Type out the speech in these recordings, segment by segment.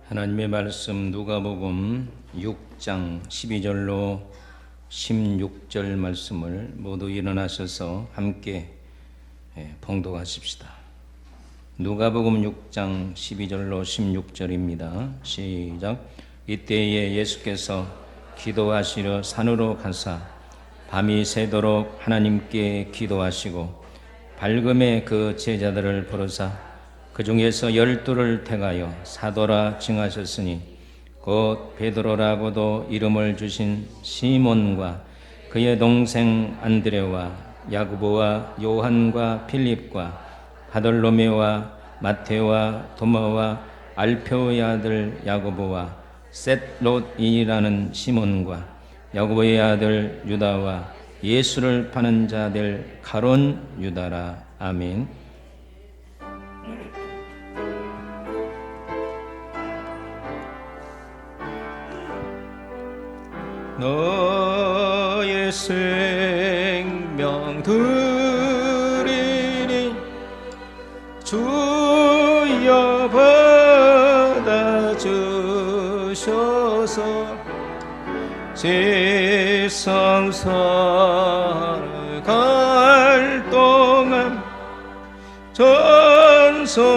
하나님의 말씀 누가복음 6장 12절로 16절 말씀을 모두 일어나셔서 함께 봉독하십시다. 누가복음 6장 12절로 16절입니다. 시작. 이때에 예수께서 기도하시려 산으로 가사 밤이 새도록 하나님께 기도하시고 밝음에 그 제자들을 부르사 그 중에서 12를 택하여 사도라 칭하셨으니 곧 베드로라고도 이름을 주신 시몬과 그의 동생 안드레와 야고보와 요한과 필립과 바돌로메와 마테오와 도마와 알페오의 아들 야고보와 셋롯이라는 시몬과 야고보의 아들 유다와 예수를 파는 자들 가론 유다라. 아멘. 너의 생명 드리니 주여 받아주셔서 세상 살아갈 동안 전성하게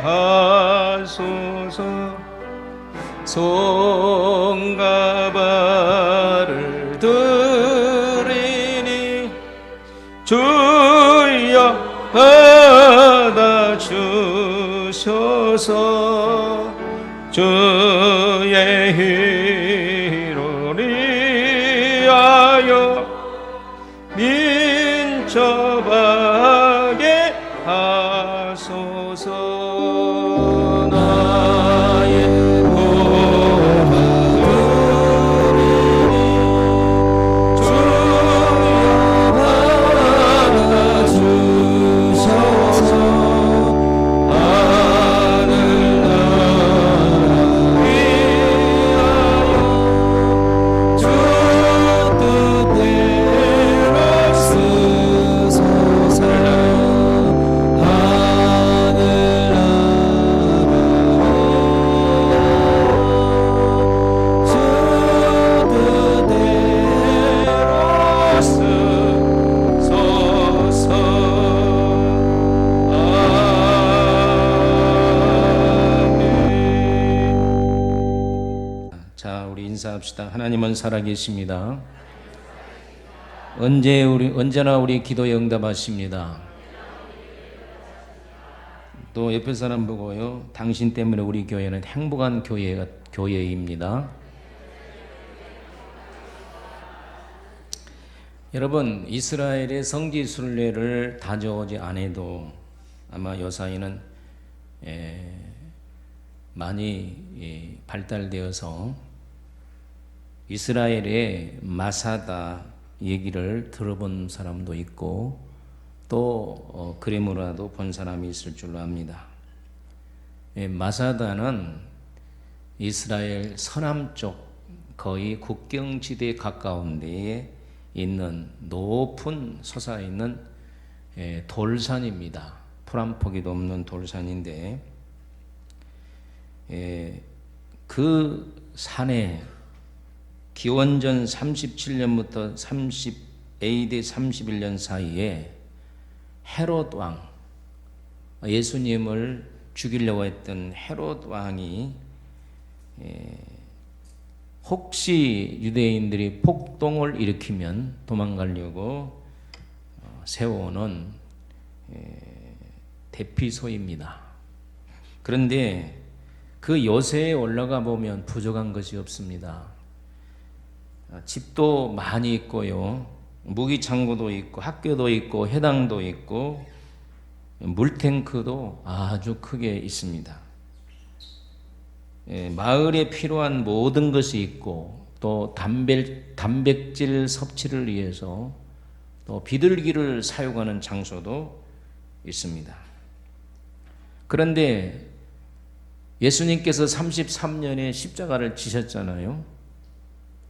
하소서. 손과 발을 드리니 주여 받아주셔서 주의 희로 위하여 민첩하게 하소서. 인사합시다. 하나님은 살아계십니다. 언제나 우리 기도에 응답하십니다. 또 옆에 사람 보고요, 당신 때문에 우리 교회는 행복한 교회입니다. 여러분, 이스라엘의 성지 순례를 다져오지 않아도 아마 요사이는 많이 발달되어서 이스라엘의 마사다 얘기를 들어본 사람도 있고 또 그림으로라도 본 사람이 있을 줄로 압니다. 마사다는 이스라엘 서남쪽 거의 국경지대에 가까운 데에 있는 높은 솟아있는 돌산입니다. 풀 한 포기도 없는 돌산인데 그 산에 기원전 37년부터 AD 31년 사이에 헤롯 왕, 예수님을 죽이려고 했던 헤롯 왕이 혹시 유대인들이 폭동을 일으키면 도망가려고 세워놓은 대피소입니다. 그런데 그 요새에 올라가 보면 부족한 것이 없습니다. 집도 많이 있고요, 무기창고도 있고 학교도 있고 회당도 있고 물탱크도 아주 크게 있습니다. 마을에 필요한 모든 것이 있고 또 단백질 섭취를 위해서 또 비둘기를 사육하는 장소도 있습니다. 그런데 예수님께서 33년에 십자가를 지셨잖아요.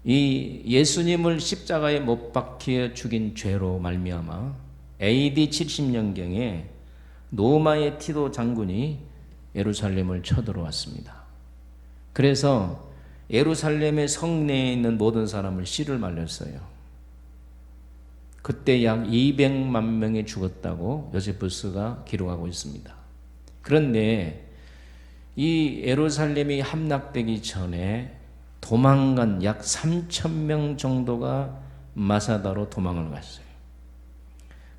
이 예수님을 십자가에 못 박혀 죽인 죄로 말미암아 AD 70년경에 노마의 티도 장군이 예루살렘을 쳐들어왔습니다. 그래서 예루살렘의 성내에 있는 모든 사람을 씨를 말렸어요. 그때 약 200만 명이 죽었다고 요세푸스가 기록하고 있습니다. 그런데 이 예루살렘이 함락되기 전에 도망간 약 3,000명 정도가 마사다로 도망을 갔어요.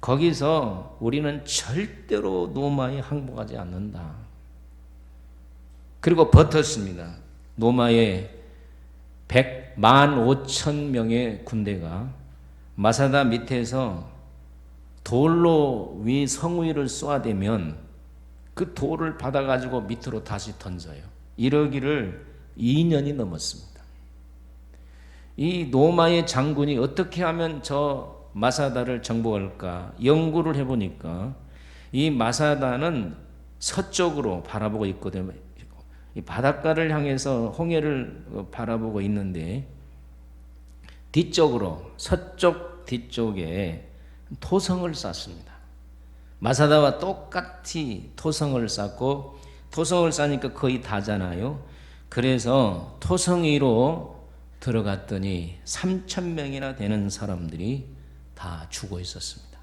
거기서 우리는 절대로 로마에 항복하지 않는다. 그리고 버텼습니다. 로마의 15,000명의 군대가 마사다 밑에서 돌로 성 위를 쏘아대면 그 돌을 받아가지고 밑으로 다시 던져요. 이러기를 2년이 넘었습니다. 이 로마의 장군이 어떻게 하면 저 마사다를 정복할까 연구를 해보니까 이 마사다는 서쪽으로 바라보고 있거든요. 이 바닷가를 향해서 홍해를 바라보고 있는데 뒤쪽으로 서쪽 뒤쪽에 토성을 쌓습니다. 마사다와 똑같이 토성을 쌓고 토성을 쌓으니까 거의 다잖아요. 그래서 토성 위로 들어갔더니 3,000명이나 되는 사람들이 다 죽어 있었습니다.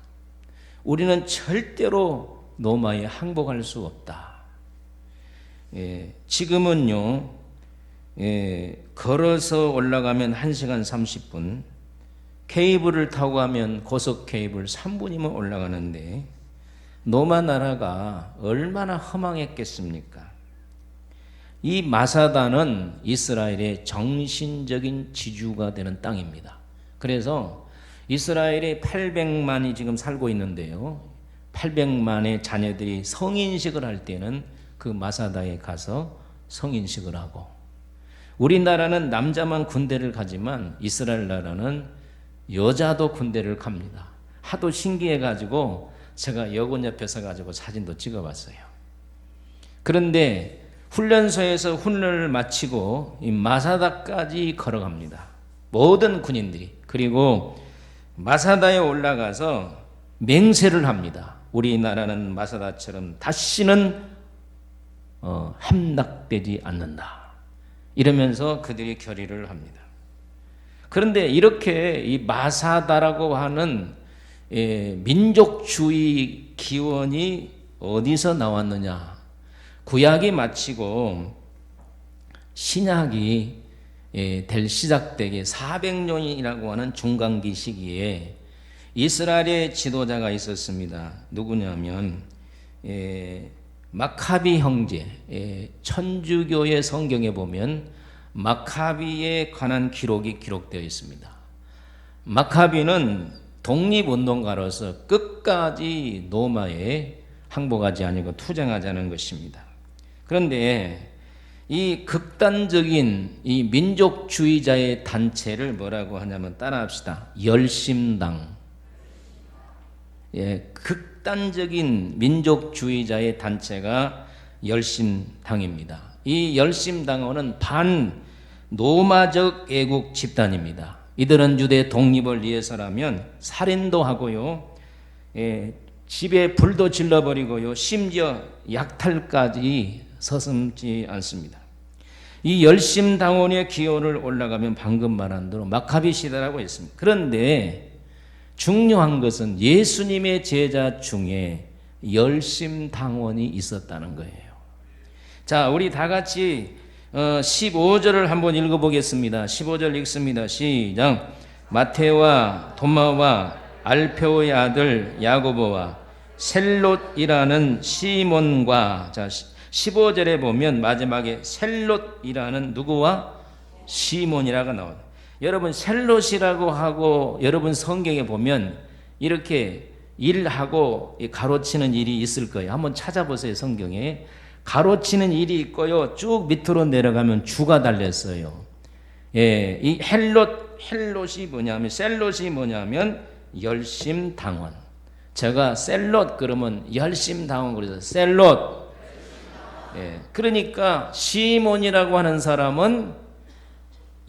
우리는 절대로 로마에 항복할 수 없다. 지금은요, 걸어서 올라가면 1시간 30분, 케이블을 타고 가면 고속 케이블 3분이면 올라가는데 로마 나라가 얼마나 허망했겠습니까? 이 마사다는 이스라엘의 정신적인 지주가 되는 땅입니다. 그래서 이스라엘에 800만이 지금 살고 있는데요. 800만의 자녀들이 성인식을 할 때는 그 마사다에 가서 성인식을 하고, 우리나라는 남자만 군대를 가지만 이스라엘 나라는 여자도 군대를 갑니다. 하도 신기해가지고 제가 여군 옆에 서가지고 사진도 찍어봤어요. 그런데 훈련소에서 훈련을 마치고 이 마사다까지 걸어갑니다. 모든 군인들이. 그리고 마사다에 올라가서 맹세를 합니다. 우리나라는 마사다처럼 다시는 함락되지 않는다. 이러면서 그들이 결의를 합니다. 그런데 이렇게 이 마사다라고 하는 민족주의 기원이 어디서 나왔느냐? 구약이 마치고 신약이 시작되기 400년이라고 하는 중간기 시기에 이스라엘의 지도자가 있었습니다. 누구냐면 마카비 형제, 천주교의 성경에 보면 마카비에 관한 기록이 기록되어 있습니다. 마카비는 독립운동가로서 끝까지 로마에 항복하지 아니고 투쟁하자는 것입니다. 그런데 이 극단적인 이 민족주의자의 단체를 뭐라고 하냐면 따라합시다. 열심당. 극단적인 민족주의자의 단체가 열심당입니다. 이 열심당원은 반로마적 애국 집단입니다. 이들은 유대 독립을 위해서라면 살인도 하고요, 집에 불도 질러버리고요, 심지어 약탈까지 서슴지 않습니다. 이 열심당원의 기호를 올라가면 방금 말한 대로 마카비 시대라고 했습니다. 그런데 중요한 것은 예수님의 제자 중에 열심당원이 있었다는 거예요. 자, 우리 다 같이 15절을 한번 읽어보겠습니다. 15절 읽습니다. 시작. 마테와 도마와 알페오의 아들 야고보와 셀롯이라는 시몬과, 자 15절에 보면 마지막에 셀롯이라는 누구와 시몬이라고 나옵니다. 여러분 셀롯이라고 하고 여러분 성경에 보면 이렇게 일하고 가로치는 일이 있을 거예요. 한번 찾아보세요. 성경에 가로치는 일이 있고요, 쭉 밑으로 내려가면 주가 달렸어요. 이 헬롯이 뭐냐면, 셀롯이 뭐냐면 열심당원. 제가 셀롯 그러면 열심당원 그래서 셀롯. 그러니까 시몬이라고 하는 사람은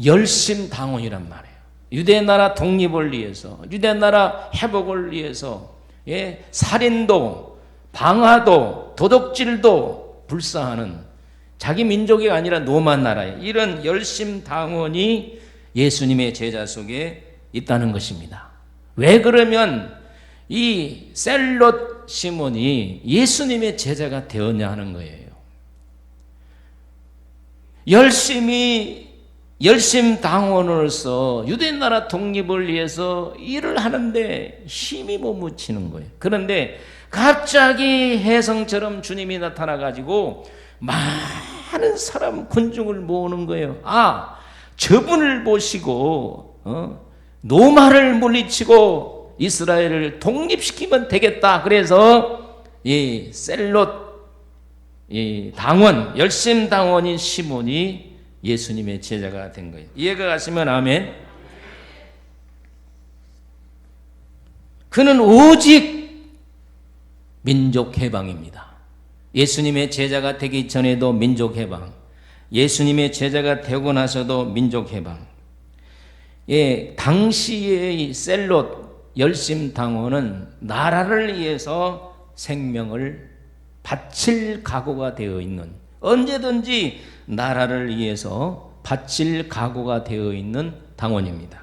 열심당원이란 말이에요. 유대나라 독립을 위해서, 유대나라 회복을 위해서 살인도, 방화도, 도둑질도, 불사하는 자기 민족이 아니라 로마 나라에 이런 열심당원이 예수님의 제자 속에 있다는 것입니다. 왜 그러면 이 셀롯 시몬이 예수님의 제자가 되었냐 하는 거예요. 열심당원으로서 유대나라 독립을 위해서 일을 하는데 힘이 못 묻히는 거예요. 그런데 갑자기 혜성처럼 주님이 나타나가지고 많은 사람 군중을 모으는 거예요. 아, 저분을 보시고 노마를 물리치고 이스라엘을 독립시키면 되겠다. 그래서 이 셀롯 이 당원, 열심당원인 시몬이 예수님의 제자가 된 거예요. 이해가 가시면 아멘. 그는 오직 민족 해방입니다. 예수님의 제자가 되기 전에도 민족 해방, 예수님의 제자가 되고 나서도 민족 해방. 예, 당시의 셀롯 열심당원은 나라를 위해서 생명을 바칠 각오가 되어 있는, 언제든지 나라를 위해서 바칠 각오가 되어 있는 당원입니다.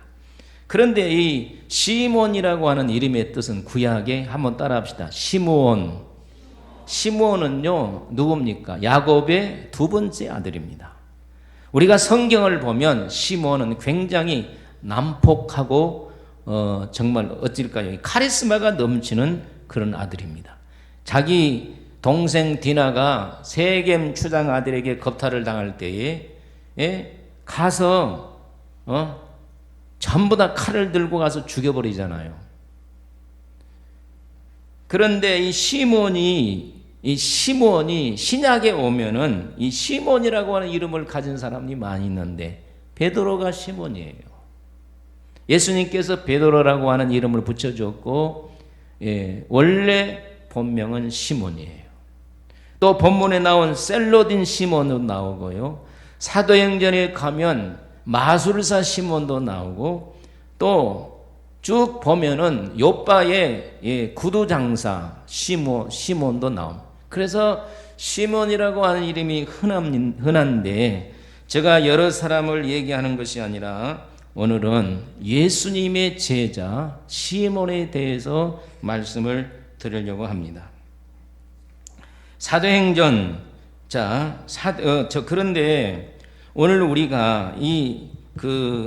그런데 이 시몬이라고 하는 이름의 뜻은 구약에 한번 따라합시다. 시므온. 시므온은요 누굽니까? 야곱의 두 번째 아들입니다. 우리가 성경을 보면 시므온은 굉장히 난폭하고 정말 어찌일까요? 카리스마가 넘치는 그런 아들입니다. 자기 동생 디나가 세겜 추장 아들에게 겁탈을 당할 때에 가서 전부 다 칼을 들고 가서 죽여버리잖아요. 그런데 이 시몬이 신약에 오면은 이 시몬이라고 하는 이름을 가진 사람이 많이 있는데 베드로가 시몬이에요. 예수님께서 베드로라고 하는 이름을 붙여줬고 원래 본명은 시몬이에요. 또 본문에 나온 셀로딘 시몬도 나오고요. 사도행전에 가면 마술사 시몬도 나오고 또 쭉 보면은 요바의 구두장사 시몬도 나옵니다. 그래서 시몬이라고 하는 이름이 흔한데 제가 여러 사람을 얘기하는 것이 아니라 오늘은 예수님의 제자 시몬에 대해서 말씀을 드리려고 합니다. 사도행전 그런데 오늘 우리가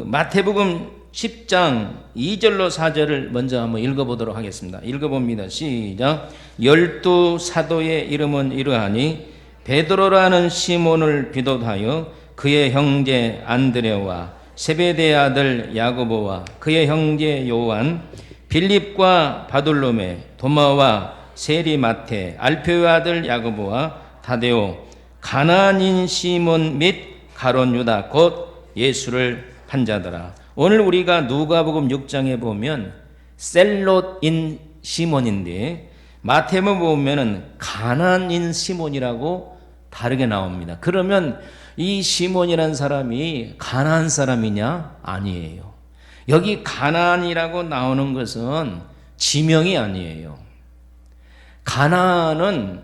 마태복음 10장 2절로 4절을 먼저 한번 읽어보도록 하겠습니다. 읽어봅니다. 시작. 12 사도의 이름은 이러하니 베드로라는 시몬을 비롯하여 그의 형제 안드레와 세베대의 아들 야고보와 그의 형제 요한, 빌립과 바돌로메, 도마와 세리마테, 알페의 아들 야고보와 다데오, 가나안인 시몬 및 가룟 유다 곧 예수를 판 자더라. 오늘 우리가 누가복음 6장에 보면 셀롯인 시몬인데 마태복음 보면은 가나안인 시몬이라고 다르게 나옵니다. 그러면 이 시몬이라는 사람이 가나안 사람이냐? 아니에요. 여기 가나안이라고 나오는 것은 지명이 아니에요. 가나안은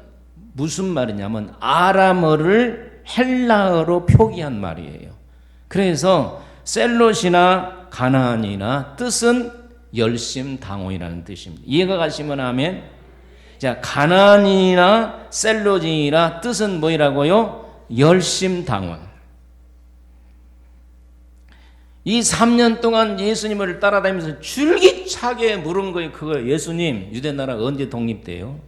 무슨 말이냐면 아람어를 헬라어로 표기한 말이에요. 그래서 셀롯이나 가나안이나 뜻은 열심당원이라는 뜻입니다. 이해가 가시면 아멘. 자, 가나안이나 셀롯이나 뜻은 뭐라고요? 열심당원. 이 3년 동안 예수님을 따라다니면서 줄기차게 물은 거예요. 그거 예수님 유대나라 언제 독립돼요?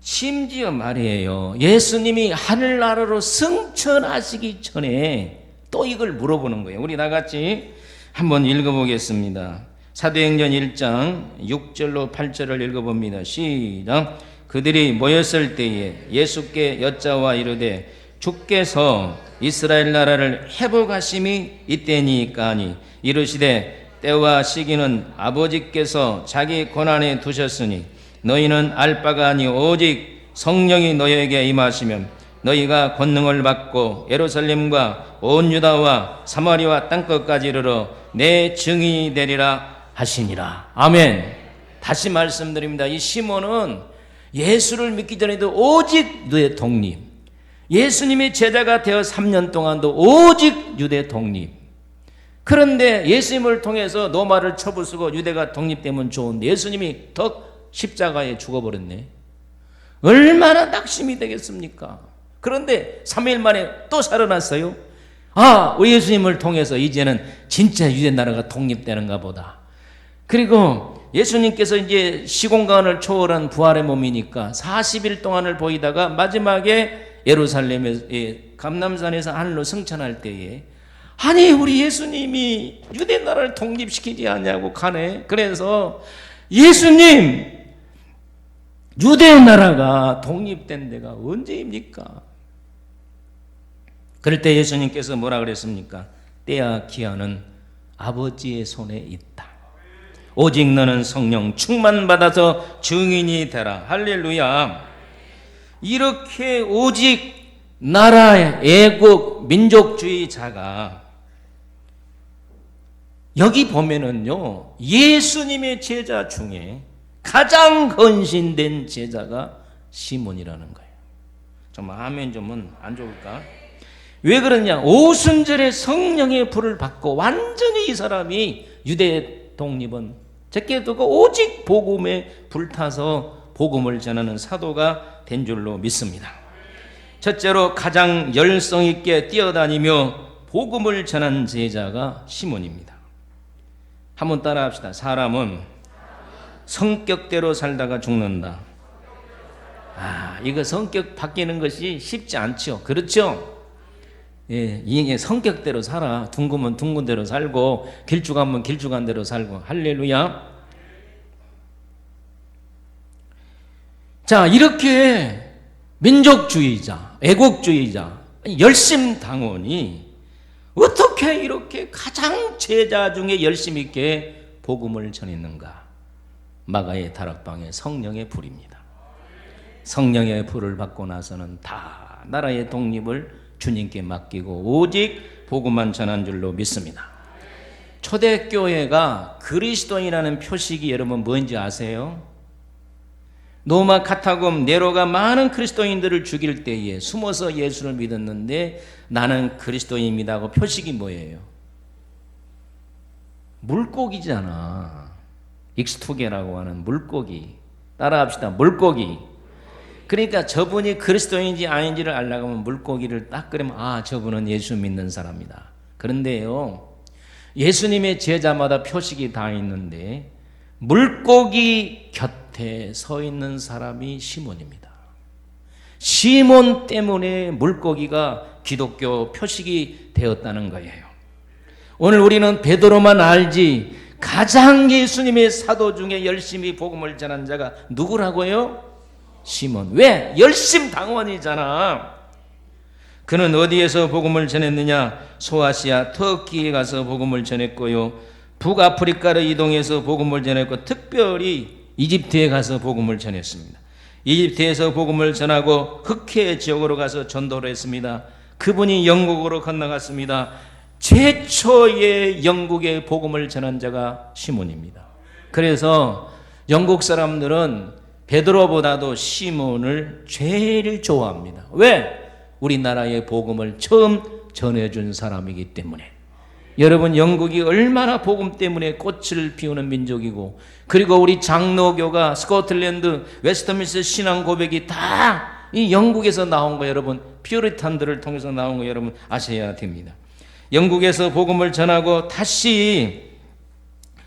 심지어 말이에요. 예수님이 하늘나라로 승천하시기 전에 또 이걸 물어보는 거예요. 우리 나같이 한번 읽어보겠습니다. 사도행전 1장 6절로 8절을 읽어봅니다. 시작. 그들이 모였을 때에 예수께 여짜와 이르되 주께서 이스라엘 나라를 회복하심이 이때니까 하니 이르시되 때와 시기는 아버지께서 자기 권한에 두셨으니 너희는 알 바가 아니 오직 성령이 너희에게 임하시면 너희가 권능을 받고 예루살렘과 온 유다와 사마리아 땅끝까지 이르러 내 증인이 되리라 하시니라. 아멘. 다시 말씀드립니다. 이 시몬은 예수를 믿기 전에도 오직 유대 독립, 예수님의 제자가 되어 3년 동안도 오직 유대 독립. 그런데 예수님을 통해서 로마를 쳐부수고 유대가 독립되면 좋은데 예수님이 더 십자가에 죽어버렸네. 얼마나 낙심이 되겠습니까? 그런데 3일 만에 또 살아났어요. 우리 예수님을 통해서 이제는 진짜 유대 나라가 독립되는가 보다. 그리고 예수님께서 이제 시공간을 초월한 부활의 몸이니까 40일 동안을 보이다가 마지막에 예루살렘의 감람산에서 하늘로 승천할 때에 아니 우리 예수님이 유대 나라를 독립시키지 않냐고 가네. 그래서 예수님 유대 나라가 독립된 데가 언제입니까? 그럴 때 예수님께서 뭐라 그랬습니까? 때와 기한은 아버지의 손에 있다. 오직 너는 성령 충만받아서 증인이 되라. 할렐루야. 이렇게 오직 나라의 애국 민족주의자가 여기 보면은요 예수님의 제자 중에 가장 헌신된 제자가 시몬이라는 거예요. 좀 아멘 좀은 안 좋을까? 왜 그러냐? 오순절에 성령의 불을 받고 완전히 이 사람이 유대 독립은 제껴두고 오직 복음에 불타서 복음을 전하는 사도가 된 줄로 믿습니다. 첫째로 가장 열성 있게 뛰어다니며 복음을 전한 제자가 시몬입니다. 한번 따라합시다. 사람은 성격대로 살다가 죽는다. 이거 성격 바뀌는 것이 쉽지 않죠. 그렇죠? 예, 이게 성격대로 살아. 둥그면 둥근 대로 살고 길쭉하면 길쭉한 대로 살고. 할렐루야. 자, 이렇게 민족주의자, 애국주의자, 열심당원이 어떻게 이렇게 가장 제자 중에 열심 있게 복음을 전했는가? 마가의 다락방에 성령의 불입니다. 성령의 불을 받고 나서는 다 나라의 독립을 주님께 맡기고 오직 복음만 전한 줄로 믿습니다. 초대교회가 그리스도인이라는 표식이 여러분 뭔지 아세요? 로마 카타곰 네로가 많은 그리스도인들을 죽일 때에 숨어서 예수를 믿었는데 나는 그리스도인입니다 하고 표식이 뭐예요? 물고기잖아. 익스투게라고 하는 물고기. 따라합시다. 물고기. 그러니까 저분이 그리스도인인지 아닌지를 알려고 하면 물고기를 딱 끓이면 저분은 예수 믿는 사람이다. 그런데요 예수님의 제자마다 표식이 다 있는데 물고기 곁에 서 있는 사람이 시몬입니다. 시몬 때문에 물고기가 기독교 표식이 되었다는 거예요. 오늘 우리는 베드로만 알지 가장 예수님의 사도 중에 열심히 복음을 전한 자가 누구라고요? 시몬. 왜? 열심당원이잖아. 그는 어디에서 복음을 전했느냐? 소아시아 터키에 가서 복음을 전했고요, 북아프리카로 이동해서 복음을 전했고 특별히 이집트에 가서 복음을 전했습니다. 이집트에서 복음을 전하고 흑해 지역으로 가서 전도를 했습니다. 그분이 영국으로 건너갔습니다. 최초의 영국의 복음을 전한 자가 시몬입니다. 그래서 영국 사람들은 베드로보다도 시몬을 제일 좋아합니다. 왜? 우리나라의 복음을 처음 전해준 사람이기 때문에. 여러분, 영국이 얼마나 복음 때문에 꽃을 피우는 민족이고, 그리고 우리 장로교가 스코틀랜드 웨스트민스터 신앙 고백이 다 이 영국에서 나온 거, 여러분 퓨리탄들을 통해서 나온 거 여러분 아셔야 됩니다. 영국에서 복음을 전하고 다시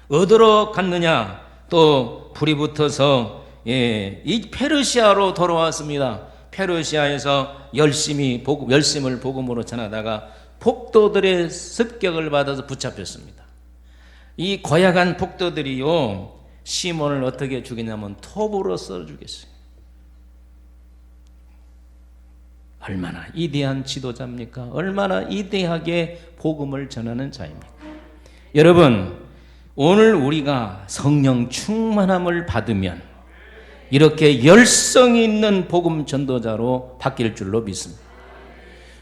어디로 갔느냐? 또 불이 붙어서 이 페르시아로 돌아왔습니다. 페르시아에서 열심을 복음으로 전하다가 폭도들의 습격을 받아서 붙잡혔습니다. 이 고약한 폭도들이요, 시몬을 어떻게 죽이냐면 톱으로 썰어 죽였어요. 얼마나 위대한 지도자입니까? 얼마나 위대하게 복음을 전하는 자입니까? 여러분, 오늘 우리가 성령 충만함을 받으면 이렇게 열성 있는 복음 전도자로 바뀔 줄로 믿습니다.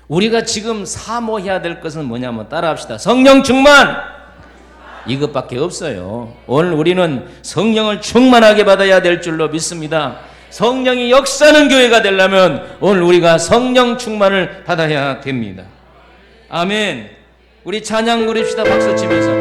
우리가 지금 사모해야 될 것은 뭐냐면, 따라합시다. 성령 충만! 이것밖에 없어요. 오늘 우리는 성령을 충만하게 받아야 될 줄로 믿습니다. 성령이 역사하는 교회가 되려면 오늘 우리가 성령 충만을 받아야 됩니다. 아멘. 우리 찬양 부릅시다. 박수 치면서.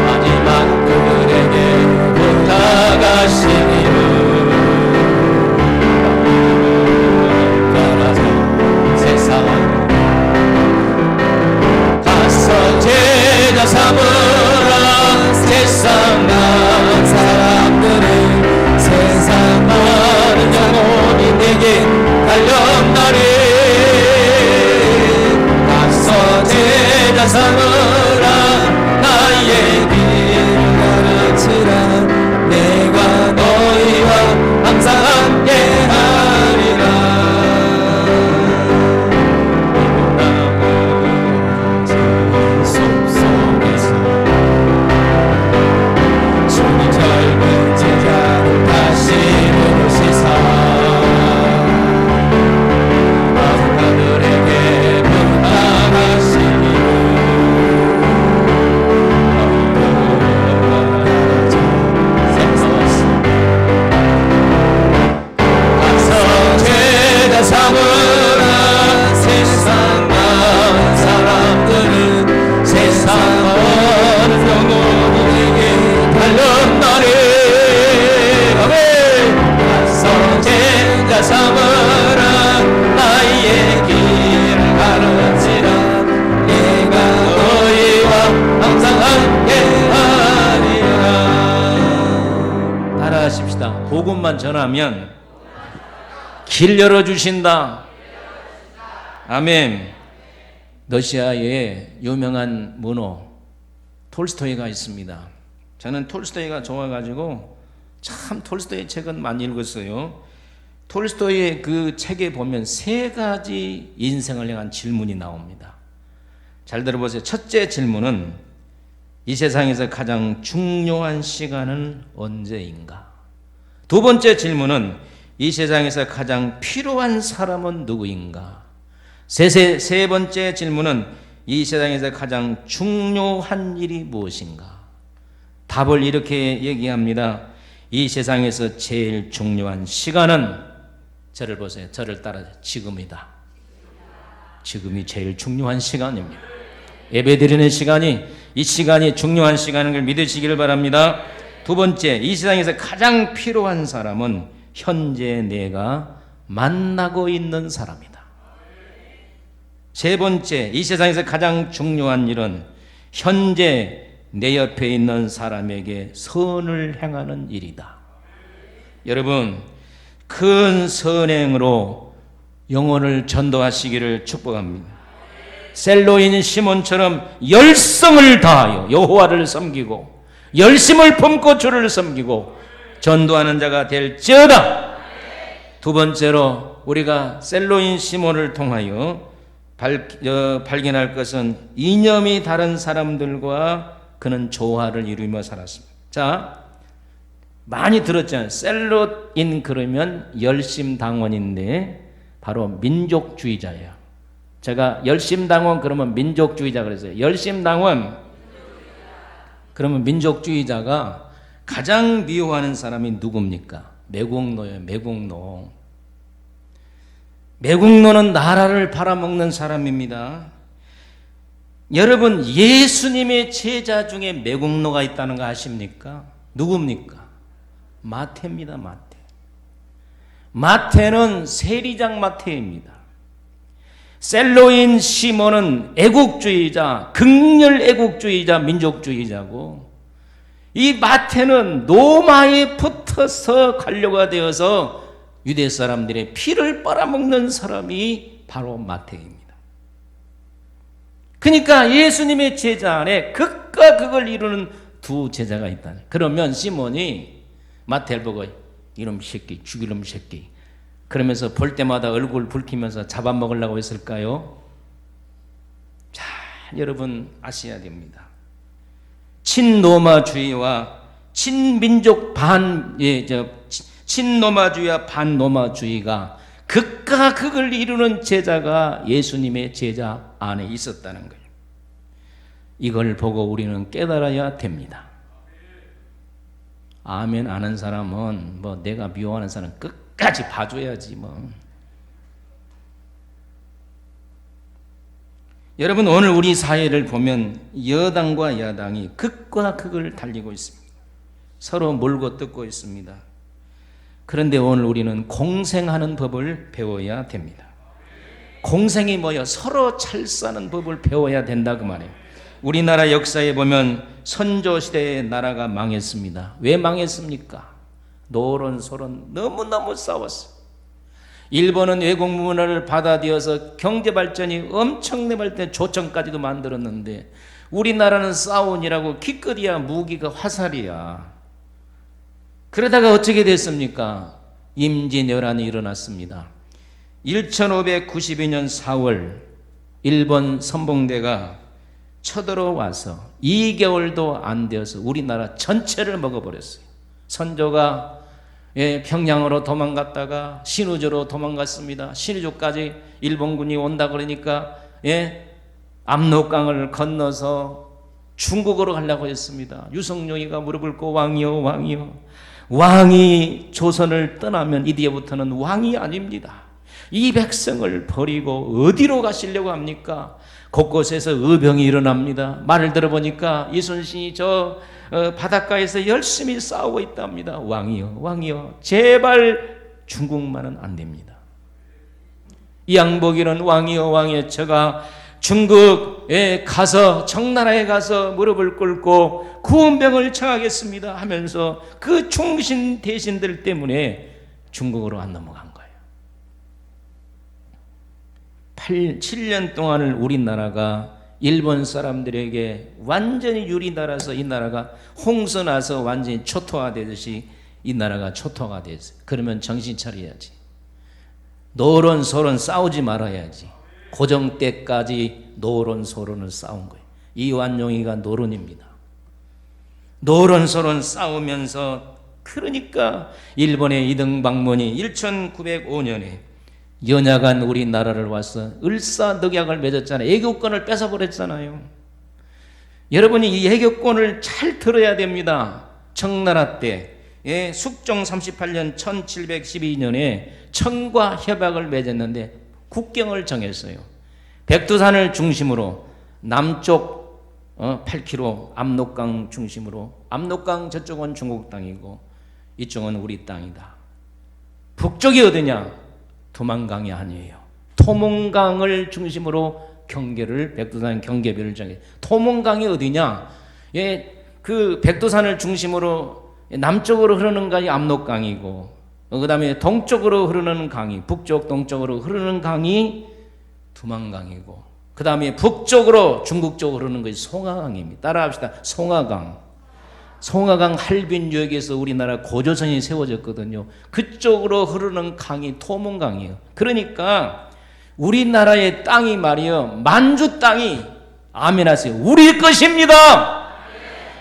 마지막 그들에게 부탁하시기를 따라서 세상 가서 제자 삼으라. 세상 난 사람들을 세상 많은 영혼이 내게 달렸나니 가서 제자 삼으라. 나의 길을 가르치라. 내가 너희와 항상 함께하리라. 이 숲속에서 주님 젊은 제자를 다시 부르시사 그들에게 부탁하시기를 가서 죄다 삼으라. 세상 많은 사람들은 세상 많은 영혼이 내게 달렸나니 아멘. 가서 죄다 삼으라. 나의 길을 가르치라. 내가 너희와 항상 함께하리라. 따라하십시다. 복음만 전하면 길 열어주신다. 아멘. 러시아에 유명한 문호 톨스토이가 있습니다. 저는 톨스토이가 좋아가지고 참 톨스토이 책은 많이 읽었어요. 톨스토이의 그 책에 보면 세 가지 인생을 향한 질문이 나옵니다. 잘 들어보세요. 첫째 질문은 이 세상에서 가장 중요한 시간은 언제인가? 두 번째 질문은 이 세상에서 가장 필요한 사람은 누구인가? 세 번째 질문은 이 세상에서 가장 중요한 일이 무엇인가? 답을 이렇게 얘기합니다. 이 세상에서 제일 중요한 시간은, 저를 보세요. 저를 따라, 지금이다. 지금이 제일 중요한 시간입니다. 예배드리는 시간이, 이 시간이 중요한 시간인 걸 믿으시기를 바랍니다. 두 번째, 이 세상에서 가장 필요한 사람은 현재 내가 만나고 있는 사람이다. 세 번째, 이 세상에서 가장 중요한 일은 현재 내 옆에 있는 사람에게 선을 행하는 일이다. 여러분, 큰 선행으로 영혼을 전도하시기를 축복합니다. 셀로인 시몬처럼 열성을 다하여 여호와를 섬기고 열심을 품고 주를 섬기고 전도하는 자가 될지어다. 두 번째로 우리가 셀로인 시몬을 통하여 발견할 것은 이념이 다른 사람들과 그는 조화를 이루며 살았습니다. 자, 많이 들었잖아요. 셀로인 그러면 열심당원인데 바로 민족주의자예요. 제가 열심당원 그러면 민족주의자 그랬어요. 열심당원 그러면 민족주의자가 가장 미워하는 사람이 누굽니까? 매국노예요. 매국노. 매국노는 나라를 팔아먹는 사람입니다. 여러분, 예수님의 제자 중에 매국노가 있다는 거 아십니까? 누굽니까? 마태입니다. 마태. 마태는 세리장 마태입니다. 셀로인 시몬은 애국주의자, 극렬 애국주의자, 민족주의자고, 이 마태는 로마에 붙어서 관료가 되어서 유대 사람들의 피를 빨아먹는 사람이 바로 마태입니다. 그러니까 예수님의 제자 안에 극과 극을 이루는 두 제자가 있다. 그러면 시몬이 마태를 보고 이놈 새끼, 죽이놈 새끼 그러면서 볼 때마다 얼굴 붉히면서 잡아먹으려고 했을까요? 자, 여러분 아셔야 됩니다. 친로마주의와 친민족 친로마주의와 반로마주의가 극과 극을 이루는 제자가 예수님의 제자 안에 있었다는 거예요. 이걸 보고 우리는 깨달아야 됩니다. 아멘 아는 사람은 뭐 내가 미워하는 사람 끝까지 봐줘야지 뭐. 여러분, 오늘 우리 사회를 보면 여당과 야당이 극과 극을 달리고 있습니다. 서로 몰고 뜯고 있습니다. 그런데 오늘 우리는 공생하는 법을 배워야 됩니다. 공생이 뭐예요? 서로 잘 사는 법을 배워야 된다 그 말이에요. 우리나라 역사에 보면 선조시대의 나라가 망했습니다. 왜 망했습니까? 노론소론 너무너무 싸웠어요. 일본은 외국 문화를 받아들여서 경제발전이 엄청나게 발전, 조청까지도 만들었는데 우리나라는 싸운이라고 기껏이야 무기가 화살이야. 그러다가 어떻게 됐습니까? 임진왜란이 일어났습니다. 1592년 4월 일본 선봉대가 쳐들어와서 2개월도 안 되어서 우리나라 전체를 먹어버렸어요. 선조가 평양으로 도망갔다가 신우조로 도망갔습니다. 신우조까지 일본군이 온다 그러니까 압록강을 건너서 중국으로 가려고 했습니다. 유성룡이가 무릎을 꿇고 왕이여 왕이여, 왕이 조선을 떠나면 이제부터는 왕이 아닙니다. 이 백성을 버리고 어디로 가시려고 합니까? 곳곳에서 의병이 일어납니다. 말을 들어보니까 이순신이 저 바닷가에서 열심히 싸우고 있답니다. 왕이여 왕이여, 제발 중국만은 안 됩니다. 양복이는 왕이여 왕이여, 제가 중국에 가서 청나라에 가서 무릎을 꿇고 구원병을 청하겠습니다 하면서 그 충신 대신들 때문에 중국으로 안 넘어간 거예요. 7년 동안을 우리나라가 일본 사람들에게 완전히 유리나라서 이 나라가 홍수 나서 완전히 초토화되듯이 이 나라가 초토화가 됐어요. 그러면 정신 차려야지. 노론소론 싸우지 말아야지. 고종 때까지 노론소론을 싸운 거예요. 이완용이가 노론입니다. 노론소론 싸우면서, 그러니까 일본의 이등박문이 1905년에 연약한 우리나라를 와서 을사늑약을 맺었잖아요. 애교권을 뺏어버렸잖아요. 여러분이 이 애교권을 잘 들어야 됩니다. 청나라 때 숙종 38년 1712년에 청과 협약을 맺었는데 국경을 정했어요. 백두산을 중심으로 남쪽 8km 압록강 중심으로, 압록강 저쪽은 중국 땅이고 이쪽은 우리 땅이다. 북쪽이 어디냐? 두만강이 아니에요. 토문강을 중심으로 경계를, 백두산 경계비를 정해. 토문강이 어디냐? 그 백두산을 중심으로 남쪽으로 흐르는 강이 압록강이고, 그 다음에 동쪽으로 흐르는 강이, 북쪽 동쪽으로 흐르는 강이 두만강이고, 그 다음에 북쪽으로 중국 쪽으로 흐르는 것이 송하강입니다. 따라합시다. 송하강. 송하강 할빈유역에서 우리나라 고조선이 세워졌거든요. 그쪽으로 흐르는 강이 토문강이에요. 그러니까 우리나라의 땅이 말이요, 만주 땅이, 아멘하세요, 우리 것입니다.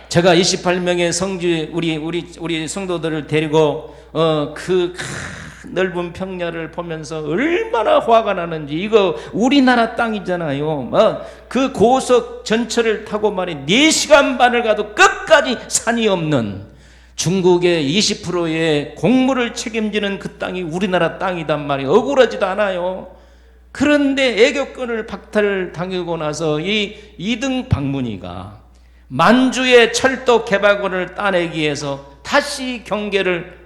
제가 28명의 성지 우리 성도들을 데리고 그 넓은 평야를 보면서 얼마나 화가 나는지. 이거 우리나라 땅이잖아요. 그 고속 전철을 타고 말이 4시간 반을 가도 끝까지 산이 없는, 중국의 20%의 공무를 책임지는 그 땅이 우리나라 땅이단 말이에요. 억울하지도 않아요. 그런데 애교권을 박탈당하고 나서 이 이등 박문희가 만주의 철도 개발권을 따내기 위해서 다시 경계를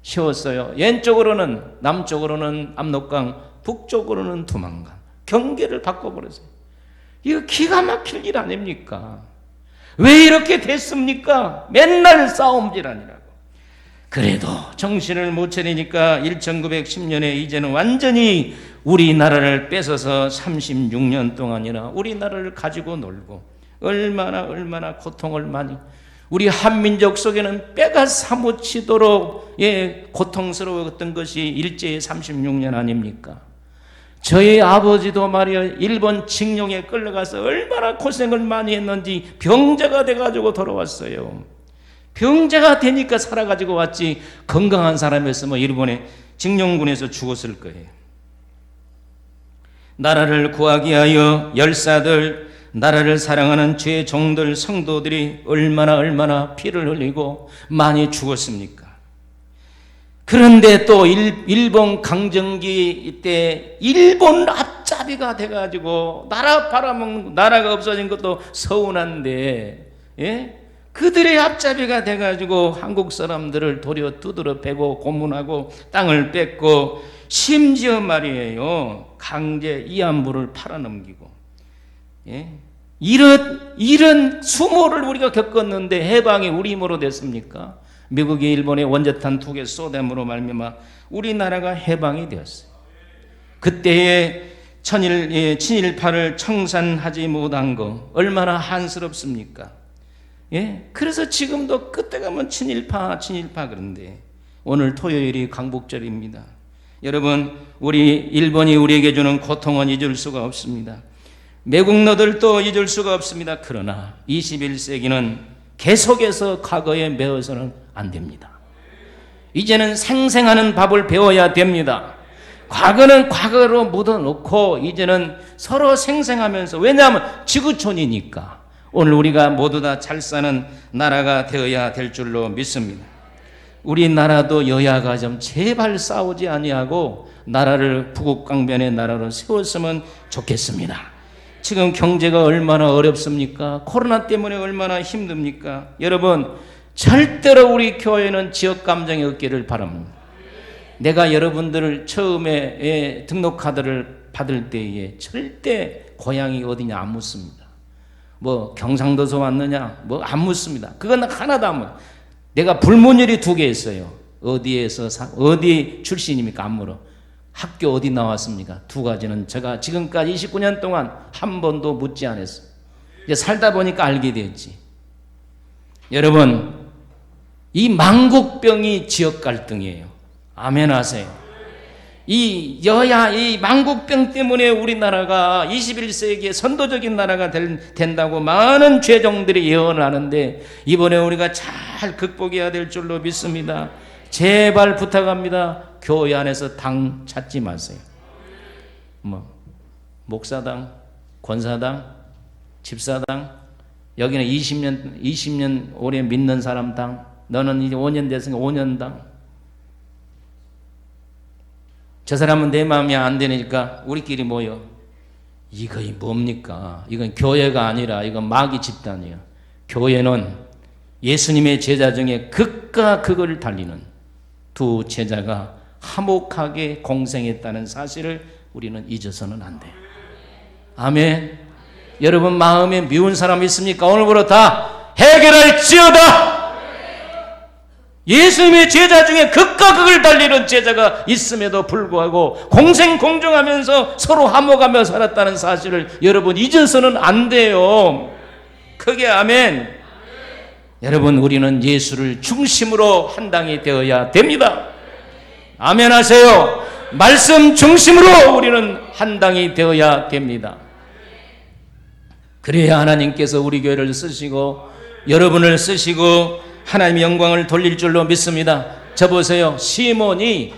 세웠어요. 왼쪽으로는, 남쪽으로는 압록강, 북쪽으로는 두만강. 경계를 바꿔버렸어요. 이거 기가 막힐 일 아닙니까? 왜 이렇게 됐습니까? 맨날 싸움질 아니라고. 그래도 정신을 못 차리니까 1910년에 이제는 완전히 우리나라를 뺏어서 36년 동안이나 우리나라를 가지고 놀고, 얼마나 고통을 많이, 우리 한민족 속에는 뼈가 사무치도록 고통스러웠던 것이 일제의 36년 아닙니까? 저희 아버지도 말이야, 일본 징용에 끌려가서 얼마나 고생을 많이 했는지 병자가 돼가지고 돌아왔어요. 병자가 되니까 살아가지고 왔지 건강한 사람이었으면 일본의 징용군에서 죽었을 거예요. 나라를 구하기 위하여 열사들, 나라를 사랑하는 죄 종들, 성도들이 얼마나 피를 흘리고 많이 죽었습니까? 그런데 또 일본 강점기 때 일본 앞잡이가 돼가지고 나라 팔아먹는, 나라가 없어진 것도 서운한데, 예? 그들의 앞잡이가 돼가지고 한국 사람들을 도려 두드러 패고 고문하고 땅을 뺏고, 심지어 말이에요, 강제 이안부를 팔아넘기고, 예? 이런 수모를 우리가 겪었는데 해방이 우리 힘으로 됐습니까? 미국이 일본의 원자탄 2개 쏘댐으로 말미암아 우리나라가 해방이 되었어요. 그때의 친일파를 청산하지 못한 거 얼마나 한스럽습니까? 예? 그래서 지금도 그때 가면 친일파 그런데 오늘 토요일이 광복절입니다. 여러분, 우리 일본이 우리에게 주는 고통은 잊을 수가 없습니다. 매국노들도 잊을 수가 없습니다. 그러나 21세기는 계속해서 과거에 매어서는 안 됩니다. 이제는 생생하는 밥을 배워야 됩니다. 과거는 과거로 묻어놓고 이제는 서로 생생하면서, 왜냐하면 지구촌이니까 오늘 우리가 모두 다 잘 사는 나라가 되어야 될 줄로 믿습니다. 우리나라도 여야가 좀 제발 싸우지 아니하고 나라를 부국강변의 나라로 세웠으면 좋겠습니다. 지금 경제가 얼마나 어렵습니까? 코로나 때문에 얼마나 힘듭니까? 여러분, 절대로 우리 교회는 지역 감정이 없기를 바랍니다. 내가 여러분들을 처음에 등록카드를 받을 때에 절대 고향이 어디냐 안 묻습니다. 뭐 경상도에서 왔느냐 뭐 안 묻습니다. 그건 하나도 안 묻어요. 내가 불문율이 2개 있어요. 어디 출신입니까? 안 물어. 학교 어디 나왔습니까? 2가지는 제가 지금까지 29년 동안 한 번도 묻지 않았어요. 이제 살다 보니까 알게 됐지. 여러분, 이 망국병이 지역 갈등이에요. 아멘 하세요. 이 망국병 때문에 우리나라가 21세기의 선도적인 나라가 된다고 많은 죄종들이 예언을 하는데, 이번에 우리가 잘 극복해야 될 줄로 믿습니다. 제발 부탁합니다. 교회 안에서 당 찾지 마세요. 목사당, 권사당, 집사당, 여기는 20년 오래 믿는 사람 당, 너는 이제 5년 됐으니까 5년 당. 저 사람은 내 마음이 안 되니까 우리끼리 모여. 이거 뭡니까? 이건 교회가 아니라 이건 마귀 집단이야. 교회는 예수님의 제자 중에 극과 극을 달리는 2 제자가 화목하게 공생했다는 사실을 우리는 잊어서는 안 돼요. 아멘. 여러분, 마음에 미운 사람 있습니까? 오늘부터 다 해결할지어다. 예수님의 제자 중에 극과 극을 달리는 제자가 있음에도 불구하고 공생공정하면서 서로 화목하며 살았다는 사실을 여러분 잊어서는 안 돼요. 크게 아멘. 여러분, 우리는 예수를 중심으로 한 당이 되어야 됩니다. 아멘 하세요. 말씀 중심으로 우리는 한 당이 되어야 됩니다. 그래야 하나님께서 우리 교회를 쓰시고 여러분을 쓰시고 하나님의 영광을 돌릴 줄로 믿습니다. 저 보세요. 시몬이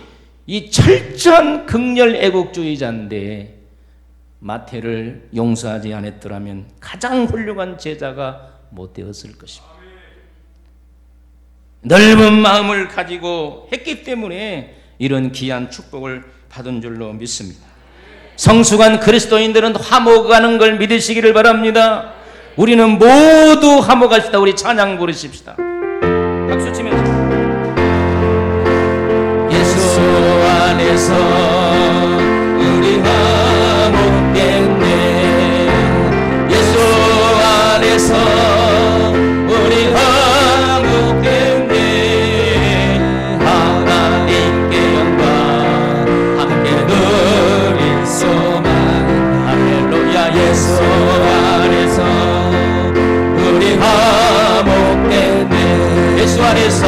이 철저한 극렬 애국주의자인데 마태를 용서하지 않았더라면 가장 훌륭한 제자가 못 되었을 것입니다. 넓은 마음을 가지고 했기 때문에 이런 귀한 축복을 받은 줄로 믿습니다. 성숙한 그리스도인들은 화목하는 걸 믿으시기를 바랍니다. 우리는 모두 화목합시다. 우리 찬양 부르십시다. 박수 치면서 예수 안에서 우리 화목됐네. 예수 안에서 우리 화목됐네. 하나님께 영광 함께 누릴 소망. 할렐루야. 예수 안에서 우리 화목됐네. 예수 안에서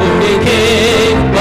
우리 기쁨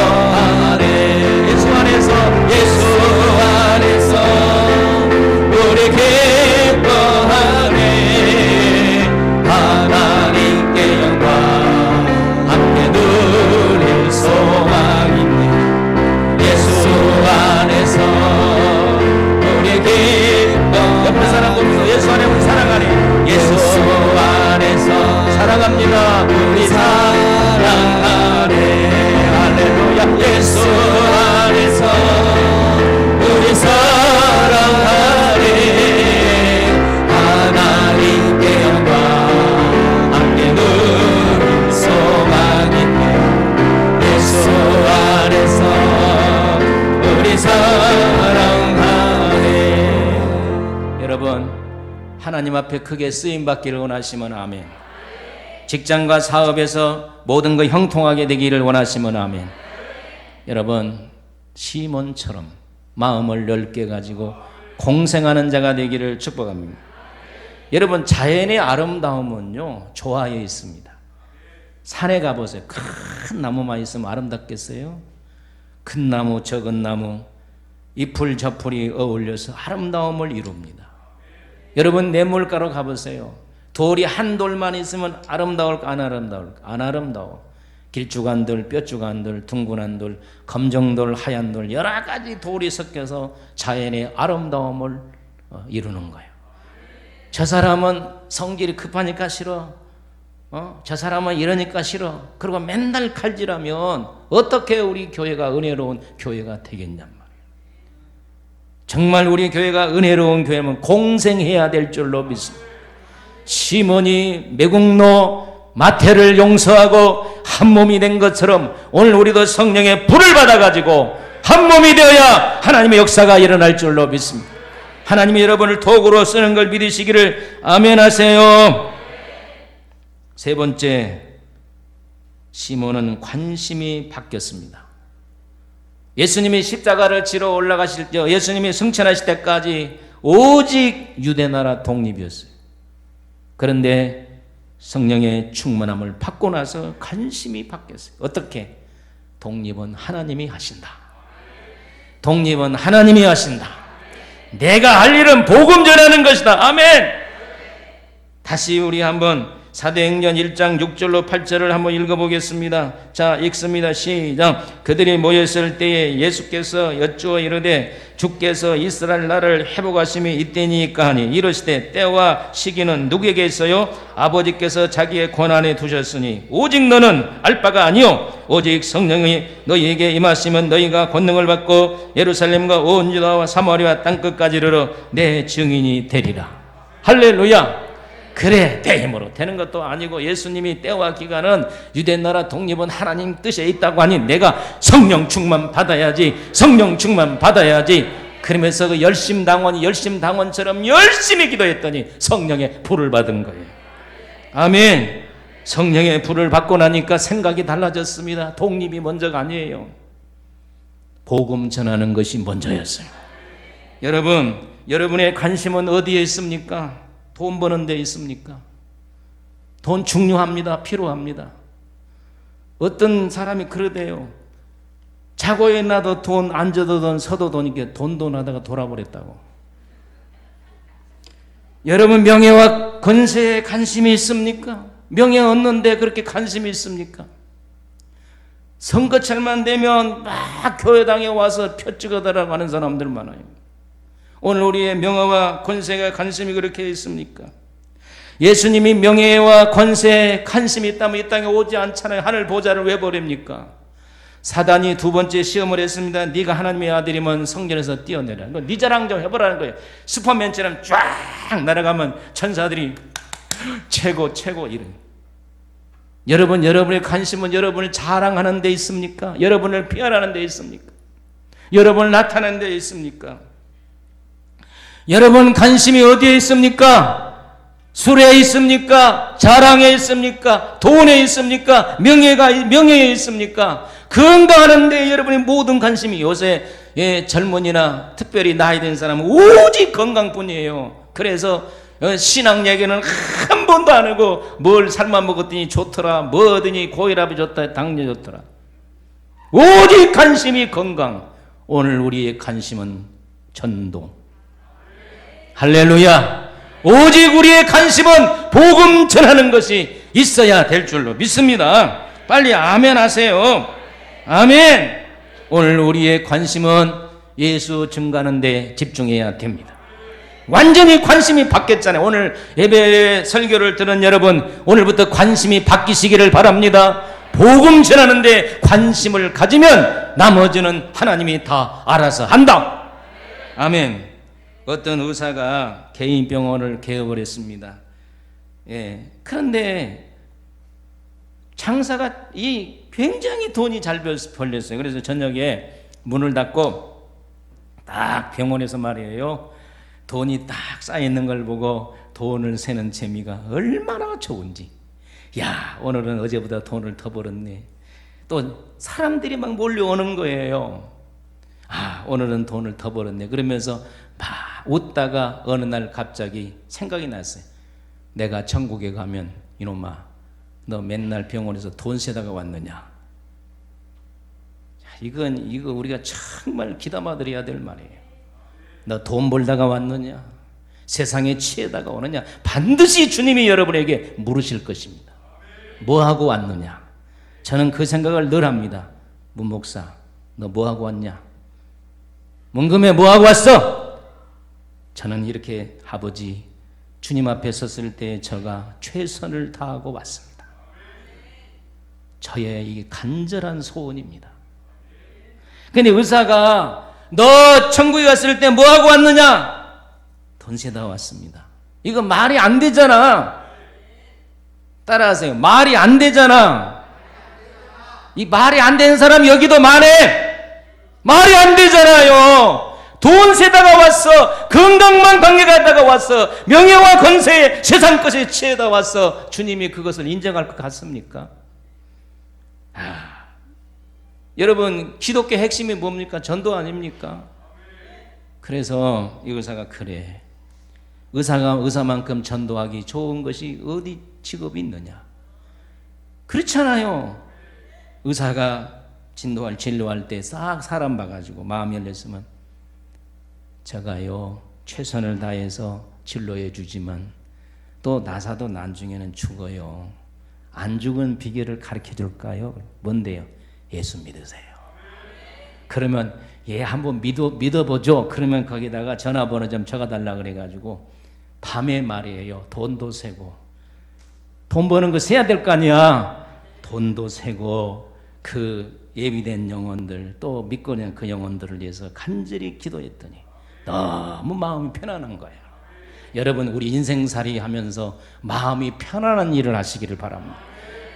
하나님 앞에 크게 쓰임받기를 원하시면 아멘. 직장과 사업에서 모든 거 형통하게 되기를 원하시면 아멘. 여러분, 시몬처럼 마음을 넓게 가지고 공생하는 자가 되기를 축복합니다. 여러분, 자연의 아름다움은요, 조화에 있습니다. 산에 가보세요. 큰 나무만 있으면 아름답겠어요? 큰 나무, 적은 나무, 이 풀 저 풀이 어울려서 아름다움을 이룹니다. 여러분, 냇물가로 가보세요. 돌이 한 돌만 있으면 아름다울까 안 아름다울까? 안 아름다워. 길쭉한 돌, 뾰족한 돌, 둥근한 돌, 검정돌, 하얀 돌, 여러 가지 돌이 섞여서 자연의 아름다움을 이루는 거예요. 저 사람은 성질이 급하니까 싫어. 저 사람은 이러니까 싫어. 그리고 맨날 칼질하면 어떻게 우리 교회가 은혜로운 교회가 되겠냔 말이에요. 정말 우리 교회가 은혜로운 교회면 공생해야 될 줄로 믿습니다. 시몬이 매국노 마태를 용서하고 한 몸이 된 것처럼 오늘 우리도 성령의 불을 받아가지고 한 몸이 되어야 하나님의 역사가 일어날 줄로 믿습니다. 하나님이 여러분을 도구로 쓰는 걸 믿으시기를 아멘 하세요. 세 번째, 시몬은 관심이 바뀌었습니다. 예수님이 십자가를 지러 올라가실 때, 예수님이 승천하실 때까지 오직 유대나라 독립이었어요. 그런데 성령의 충만함을 받고 나서 관심이 바뀌었어요. 어떻게? 독립은 하나님이 하신다. 독립은 하나님이 하신다. 내가 할 일은 복음 전하는 것이다. 아멘. 다시 우리 한번 사도행전 1장 6절로 8절을 한번 읽어보겠습니다. 자, 읽습니다. 시작. 그들이 모였을 때에 예수께서 여쭈어 이르되 주께서 이스라엘 나라를 회복하심이 이때니까 하니 이르시되 때와 시기는 누구에게 있어요? 아버지께서 자기의 권한에 두셨으니 오직 너는 알 바가 아니요 오직 성령이 너희에게 임하시면 너희가 권능을 받고 예루살렘과 온 유다와 사마리아 땅끝까지 이르러 내 증인이 되리라. 할렐루야. 그래, 내 힘으로 되는 것도 아니고 예수님이 때와 기간은 유대나라 독립은 하나님 뜻에 있다고 하니 내가 성령 충만 받아야지, 성령 충만 받아야지. 그러면서 그 열심당원처럼 열심히 기도했더니 성령의 불을 받은 거예요. 아멘. 성령의 불을 받고 나니까 생각이 달라졌습니다. 독립이 먼저가 아니에요. 복음 전하는 것이 먼저였어요. 여러분, 여러분의 관심은 어디에 있습니까? 돈 버는 데 있습니까? 돈 중요합니다. 필요합니다. 어떤 사람이 그러대요. 자고 일어나도 돈, 앉아도 돈, 서도 돈이니까 돈 하다가 돌아버렸다고. 여러분, 명예와 권세에 관심이 있습니까? 명예 얻는데 그렇게 관심이 있습니까? 선거철만 되면 막 교회당에 와서 표 찍어달라고 하는 사람들 많아요. 오늘 우리의 명예와 권세가 관심이 그렇게 있습니까? 예수님이 명예와 권세에 관심이 있다면 이 땅에 오지 않잖아요. 하늘 보좌를 왜 버립니까? 사단이 두 번째 시험을 했습니다. 네가 하나님의 아들이면 성전에서 뛰어내라. 네 자랑 좀 해보라는 거예요. 슈퍼맨처럼 쫙 날아가면 천사들이 최고 이런. 여러분, 여러분의 관심은 여러분을 자랑하는 데 있습니까? 여러분을 피하라는 데 있습니까? 여러분을 나타내는 데 있습니까? 여러분 관심이 어디에 있습니까? 술에 있습니까? 자랑에 있습니까? 돈에 있습니까? 명예에 있습니까? 건강하는데 여러분의 모든 관심이 요새 젊은이나 특별히 나이 든 사람은 오직 건강뿐이에요. 그래서 신앙 얘기는 한 번도 안 하고 뭘 삶아 먹었더니 좋더라, 뭐더니 고혈압이 좋다, 당뇨 좋더라. 오직 관심이 건강. 오늘 우리의 관심은 전도. 할렐루야. 오직 우리의 관심은 복음 전하는 것이 있어야 될 줄로 믿습니다. 빨리 아멘 하세요. 아멘. 오늘 우리의 관심은 예수 증거하는 데 집중해야 됩니다. 완전히 관심이 바뀌었잖아요. 오늘 예배 설교를 들은 여러분, 오늘부터 관심이 바뀌시기를 바랍니다. 복음 전하는 데 관심을 가지면 나머지는 하나님이 다 알아서 한다. 아멘. 어떤 의사가 개인 병원을 개업을 했습니다. 그런데 장사가 굉장히 돈이 잘 벌렸어요. 그래서 저녁에 문을 닫고 딱 병원에서 말이에요. 돈이 딱 쌓여있는 걸 보고 돈을 세는 재미가 얼마나 좋은지. 야, 오늘은 어제보다 돈을 더 벌었네. 또 사람들이 막 몰려오는 거예요. 아, 오늘은 돈을 더 벌었네. 그러면서 막 웃다가 어느 날 갑자기 생각이 났어요. 내가 천국에 가면 이놈아, 너 맨날 병원에서 돈 세다가 왔느냐? 이거 우리가 정말 귀담아 드려야 될 말이에요. 너 돈 벌다가 왔느냐? 세상에 취해다가 오느냐? 반드시 주님이 여러분에게 물으실 것입니다. 뭐하고 왔느냐? 저는 그 생각을 늘 합니다. 문 목사, 너 뭐하고 왔냐? 문금에 뭐하고 왔어? 저는 이렇게 아버지 주님 앞에 섰을 때 제가 최선을 다하고 왔습니다. 저의 이 간절한 소원입니다. 근데 의사가 너 천국에 갔을 때 뭐하고 왔느냐? 돈 세다 왔습니다. 이거 말이 안 되잖아. 따라하세요. 말이 안 되잖아. 이 말이 안 되는 사람 여기도 많네. 말이 안 되잖아요. 돈 세다가 왔어. 건강만 관계가다가 왔어. 명예와 권세에 세상 것에 취해다 왔어. 주님이 그것을 인정할 것 같습니까? 여러분, 기독교 핵심이 뭡니까? 전도 아닙니까? 그래서 이 의사가 그래. 의사만큼 전도하기 좋은 것이 어디 직업이 있느냐? 그렇잖아요. 의사가 진료할 때 싹 사람 봐가지고 마음 열렸으면 제가요 최선을 다해서 진료해 주지만 또 나사도 나중에는 죽어요. 안 죽은 비결을 가르쳐 줄까요? 뭔데요? 예수 믿으세요. 그러면 예 한번 믿어보죠. 그러면 거기다가 전화번호 좀 적어달라 그래가지고 밤에 말이에요. 돈도 세고 돈 버는 거 세야 될 거 아니야. 돈도 세고 그 예비된 영혼들 또 믿고 있는 그 영혼들을 위해서 간절히 기도했더니 너무 마음이 편안한 거예요. 여러분, 우리 인생살이 하면서 마음이 편안한 일을 하시기를 바랍니다.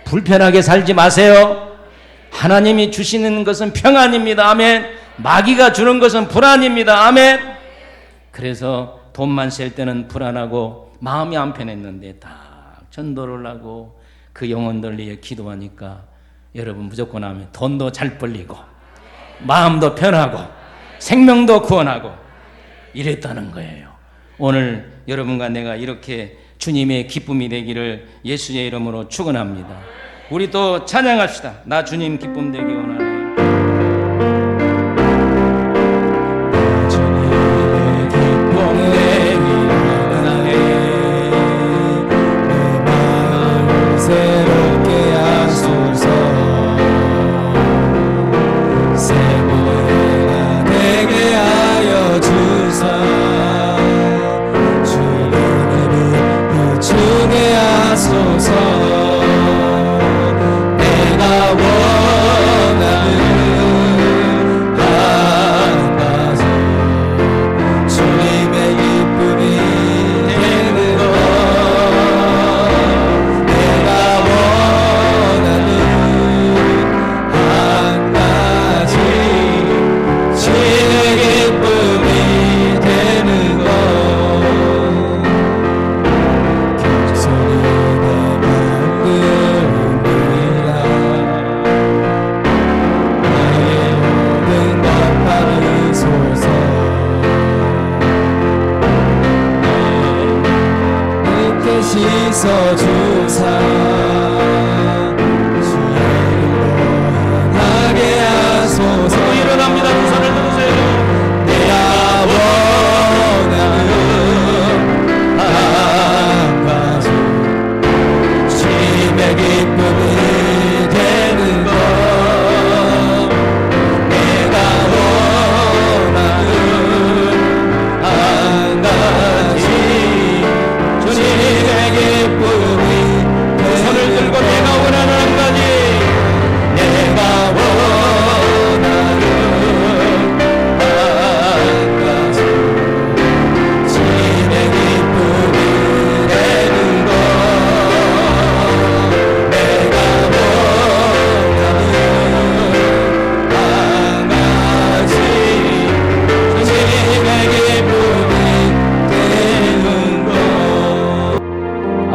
불편하게 살지 마세요. 하나님이 주시는 것은 평안입니다. 아멘. 마귀가 주는 것은 불안입니다. 아멘. 그래서 돈만 셀 때는 불안하고 마음이 안 편했는데 딱 전도를 하고 그 영혼들 위해 기도하니까 여러분 무조건 하면 돈도 잘 벌리고 마음도 편하고 생명도 구원하고 이랬다는 거예요. 오늘 여러분과 내가 이렇게 주님의 기쁨이 되기를 예수의 이름으로 축원합니다. 우리 또 찬양합시다. 나 주님 기쁨 되기 원하네. 주님의 기쁨 되기 원하네. 내 마음을 새롭게 하소서. 새 노래가 되게 하여 주사. 주님의 이름을 주게 하소서.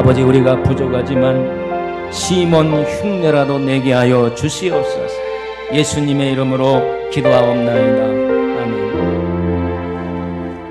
아버지, 우리가 부족하지만 시몬 흉내라도 내게 하여 주시옵소서. 예수님의 이름으로 기도하옵나이다.